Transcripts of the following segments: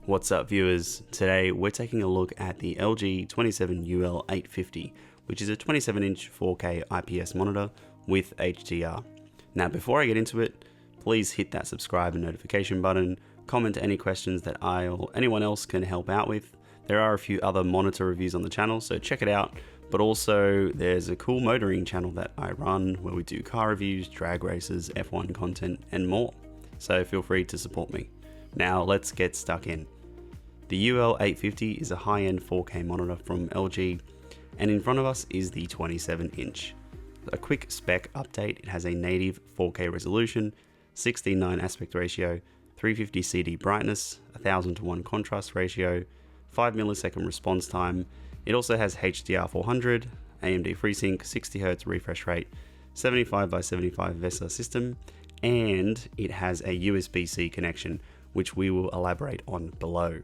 What's up viewers? Today we're taking a look at the LG 27UL850, which is a 27-inch 4K IPS monitor with HDR. Now before I get into it, please hit that subscribe and notification button, comment any questions that I or anyone else can help out with. There are a few other monitor reviews on the channel, so check it out, but also there's a cool motoring channel that I run where we do car reviews, drag races, F1 content and more, so feel free to support me. Now let's get stuck in. The UL850 is a high-end 4K monitor from LG, and in front of us is the 27-inch. A quick spec update: it has a native 4K resolution, 16:9 aspect ratio, 350 CD brightness, 1000:1 contrast ratio, 5 millisecond response time. It also has HDR 400, AMD FreeSync, 60Hz refresh rate, 75x75 VESA system, and it has a USB-C connection, which we will elaborate on below.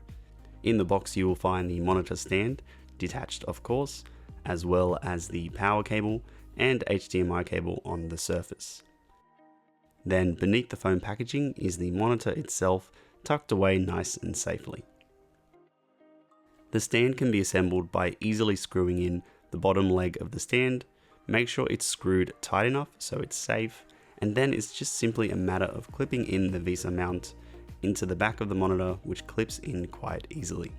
In the box you will find the monitor stand, detached of course, as well as the power cable and HDMI cable on the surface. Then beneath the foam packaging is the monitor itself, tucked away nice and safely. The stand can be assembled by easily screwing in the bottom leg of the stand. Make sure it's screwed tight enough so it's safe, and then it's just simply a matter of clipping in the VESA mount into the back of the monitor, which clips in quite easily.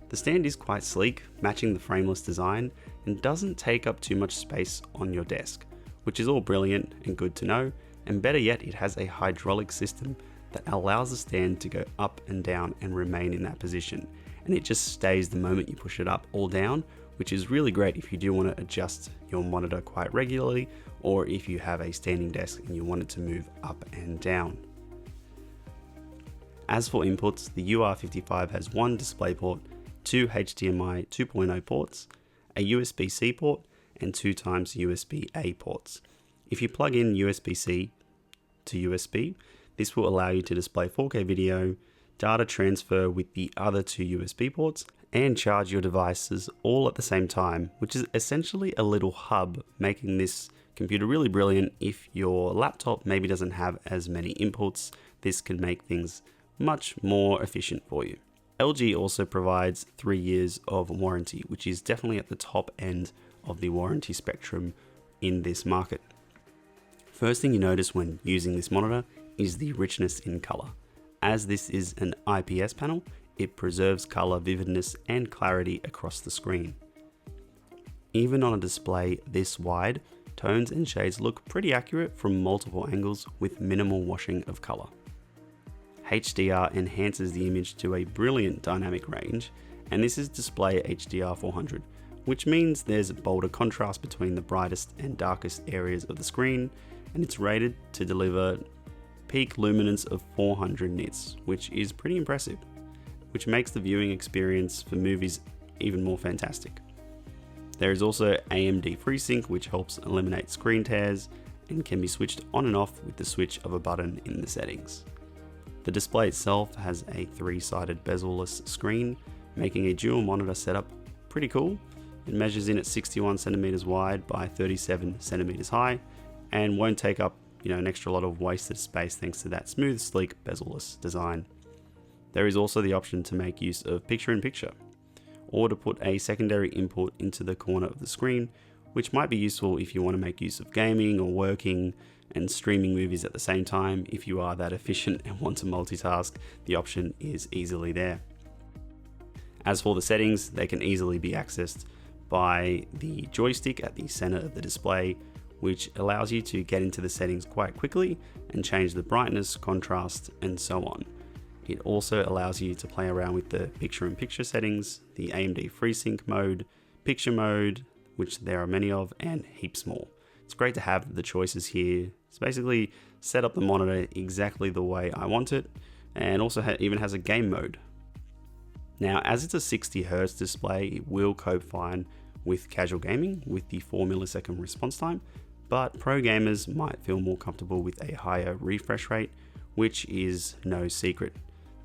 The stand is quite sleek, matching the frameless design, and doesn't take up too much space on your desk, which is all brilliant and good to know, and better yet, it has a hydraulic system that allows the stand to go up and down and remain in that position, and it just stays the moment you push it up or down, which is really great if you do want to adjust your monitor quite regularly, or if you have a standing desk and you want it to move up and down. As for inputs, the UR55 has one DisplayPort, two HDMI 2.0 ports, a USB-C port, and 2x USB-A ports. If you plug in USB-C to USB, this will allow you to display 4K video, data transfer with the other two USB ports, and charge your devices all at the same time, which is essentially a little hub, making this computer really brilliant. If your laptop maybe doesn't have as many inputs, this can make things much more efficient for you. LG also provides 3 years of warranty, which is definitely at the top end of the warranty spectrum in this market. First thing you notice when using this monitor is the richness in color. As this is an IPS panel, it preserves color vividness and clarity across the screen. Even on a display this wide, tones and shades look pretty accurate from multiple angles with minimal washing of color. HDR enhances the image to a brilliant dynamic range, and this is display HDR 400, which means there's bolder contrast between the brightest and darkest areas of the screen, and it's rated to deliver peak luminance of 400 nits, which is pretty impressive, which makes the viewing experience for movies even more fantastic. There is also AMD FreeSync, which helps eliminate screen tears and can be switched on and off with the switch of a button in the settings. The display itself has a 3-sided bezel-less screen, making a dual monitor setup pretty cool. It measures in at 61 centimeters wide by 37 centimeters high, and won't take up an extra lot of wasted space thanks to that smooth, sleek, bezel-less design. There is also the option to make use of picture-in-picture, or to put a secondary input into the corner of the screen, which might be useful if you want to make use of gaming or working and streaming movies at the same time. If you are that efficient and want to multitask, the option is easily there. As for the settings, they can easily be accessed by the joystick at the center of the display, which allows you to get into the settings quite quickly and change the brightness, contrast, and so on. It also allows you to play around with the picture-in-picture settings, the AMD FreeSync mode, picture mode, which there are many of, and heaps more. It's great to have the choices here. It's basically set up the monitor exactly the way I want it, and also even has a game mode. Now, as it's a 60Hz display, it will cope fine with casual gaming with the 4 millisecond response time, but pro gamers might feel more comfortable with a higher refresh rate, which is no secret.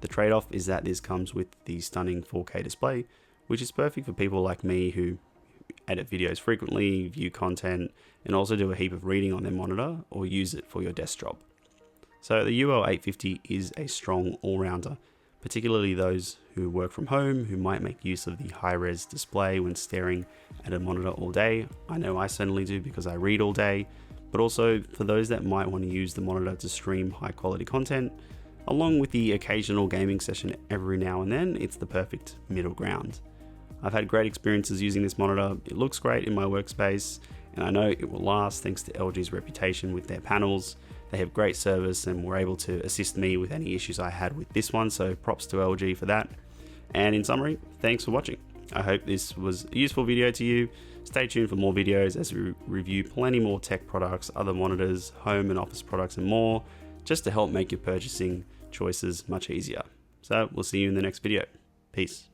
The trade-off is that this comes with the stunning 4K display, which is perfect for people like me who edit videos frequently, view content, and also do a heap of reading on their monitor or use it for your desk job. So the UL850 is a strong all-rounder, particularly those who work from home, who might make use of the high-res display when staring at a monitor all day. I know I certainly do because I read all day, but also for those that might want to use the monitor to stream high-quality content, along with the occasional gaming session every now and then, it's the perfect middle ground. I've had great experiences using this monitor. It looks great in my workspace, and I know it will last thanks to LG's reputation with their panels. They have great service and were able to assist me with any issues I had with this one, so props to LG for that. And in summary, thanks for watching. I hope this was a useful video to you. Stay tuned for more videos as we review plenty more tech products, other monitors, home and office products and more, just to help make your purchasing choices much easier. So we'll see you in the next video. Peace.